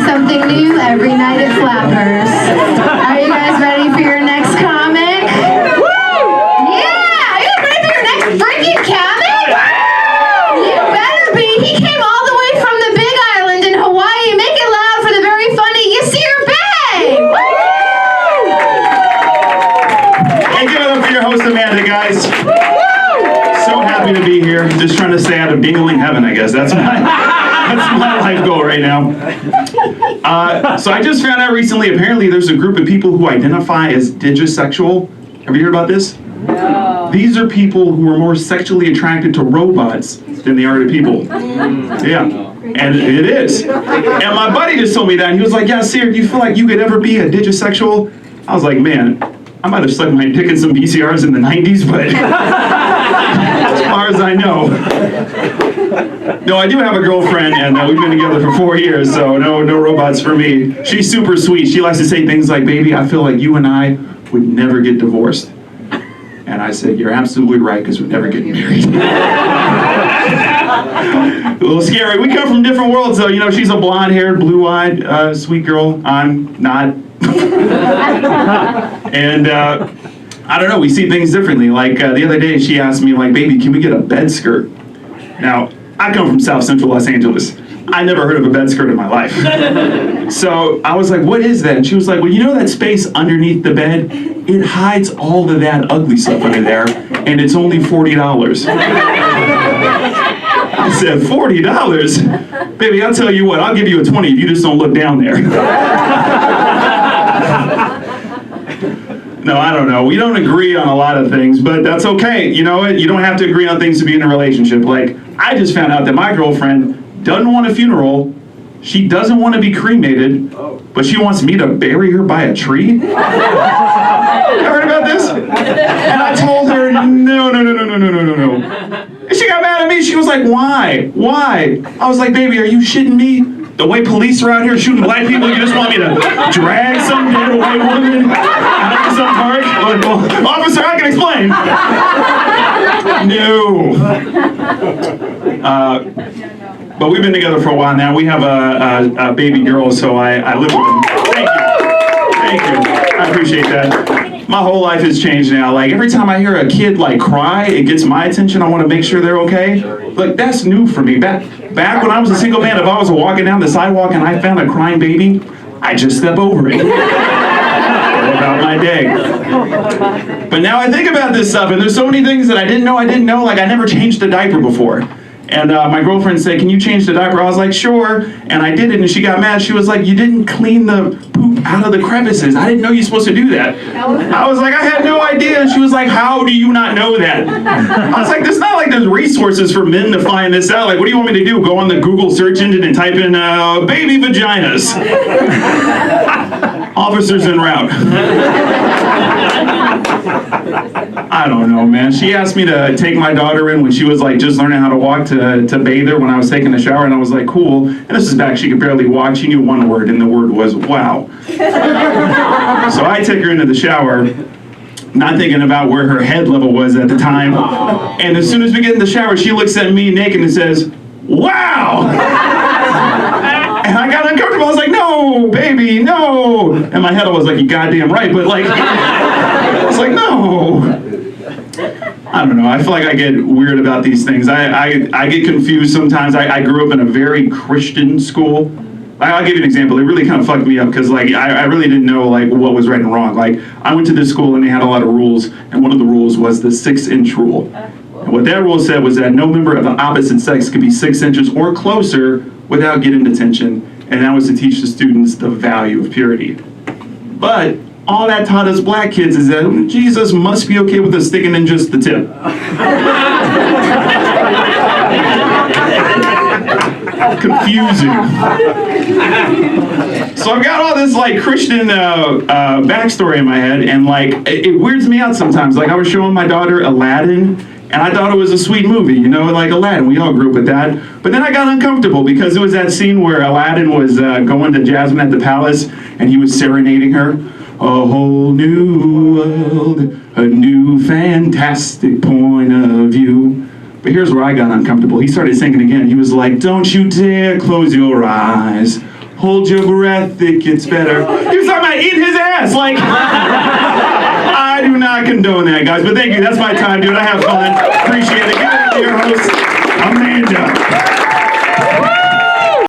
something new every night at Flappers. Are you guys ready for your next comic? Yeah! Are you ready for your next freaking comic? You better be! He came all the way from the Big Island in Hawaii. Make it loud for the very funny Yasir Bey! And give it up for your host, Amanda, guys. So happy to be here. Just trying to stay out of dingling heaven, I guess. That's my life goal right now. So I just found out recently, apparently there's a group of people who identify as digisexual. Have you heard about this? No. These are people who are more sexually attracted to robots than they are to people. Yeah, and it is. And my buddy just told me that, and he was like, yeah, Sir, do you feel like you could ever be a digisexual? I was like, man, I might have sucked my dick in some VCRs in the 90s, but as far as I know. No, I do have a girlfriend, and we've been together for 4 years, so no robots for me. She's super sweet. She likes to say things like, baby, I feel like you and I would never get divorced. And I said, you're absolutely right, because we're never getting married. A little scary. We come from different worlds, though. You know, she's a blonde-haired, blue-eyed, sweet girl. I'm not. And I don't know, we see things differently. Like the other day she asked me, like, baby, can we get a bed skirt? Now, I come from South Central Los Angeles. I never heard of a bed skirt in my life. So I was like, what is that? And she was like, well, you know that space underneath the bed? It hides all of that ugly stuff under there, and it's only $40. I said, $40? Baby, I'll tell you what, I'll give you a 20 if you just don't look down there. No, I don't know. We don't agree on a lot of things, but that's okay. You know what? You don't have to agree on things to be in a relationship. Like, I just found out that my girlfriend doesn't want a funeral. She doesn't want to be cremated, but she wants me to bury her by a tree. You heard about this? And I told her, no. And she got mad at me. She was like, why? Why? I was like, baby, are you shitting me? The way police are out here shooting black people, you just want me to drag some dead white woman out of some park? Like, well, officer, I can explain. No. But we've been together for a while now. We have a baby girl, so I live with them. Thank you. I appreciate that. My whole life has changed now. Like, every time I hear a kid like cry, it gets my attention. I want to make sure they're okay. Like, that's new for me. Back when I was a single man, if I was walking down the sidewalk and I found a crying baby, I just step over it. Go about my day. But now I think about this stuff, and there's so many things that I didn't know. Like, I never changed a diaper before. And my girlfriend said, can you change the diaper? I was like, sure. And I did it, and she got mad. She was like, you didn't clean the poop out of the crevices. I didn't know you're supposed to do that. I was like, I had no idea. And she was like, how do you not know that? I was like, it's not like there's resources for men to find this out. Like, what do you want me to do? Go on the Google search engine and type in baby vaginas. Officers en route. I don't know, man. She asked me to take my daughter in when she was like just learning how to walk to bathe her when I was taking a shower, and I was like, cool. And this is back, she could barely walk. She knew one word, and the word was wow. So I take her into the shower, not thinking about where her head level was at the time. And as soon as we get in the shower, she looks at me naked and says, wow! And I got uncomfortable. I was like, no, baby, no. In my head, I was like, you goddamn right. But like, I was like, no. I don't know. I feel like I get weird about these things. I get confused sometimes. I grew up in a very Christian school. I'll give you an example. It really kind of fucked me up because like I really didn't know like what was right and wrong. Like I went to this school and they had a lot of rules, and one of the rules was the 6-inch rule. And what that rule said was that no member of the opposite sex could be 6 inches or closer without getting detention, and that was to teach the students the value of purity. But all that taught us black kids is that Jesus must be okay with us sticking in just the tip. Confusing. So I've got all this like Christian backstory in my head, and like it weirds me out sometimes. Like I was showing my daughter Aladdin, and I thought it was a sweet movie, you know, like Aladdin. We all grew up with that. But then I got uncomfortable because it was that scene where Aladdin was going to Jasmine at the palace, and he was serenading her. A whole new world, a new fantastic point of view. But here's where I got uncomfortable. He started singing again. He was like, don't you dare close your eyes. hold your breath, it gets better. He was talking about eating his ass. Like, I do not condone that, guys. But thank you. That's my time, dude. I have fun. Appreciate it. Give it to your host. I'm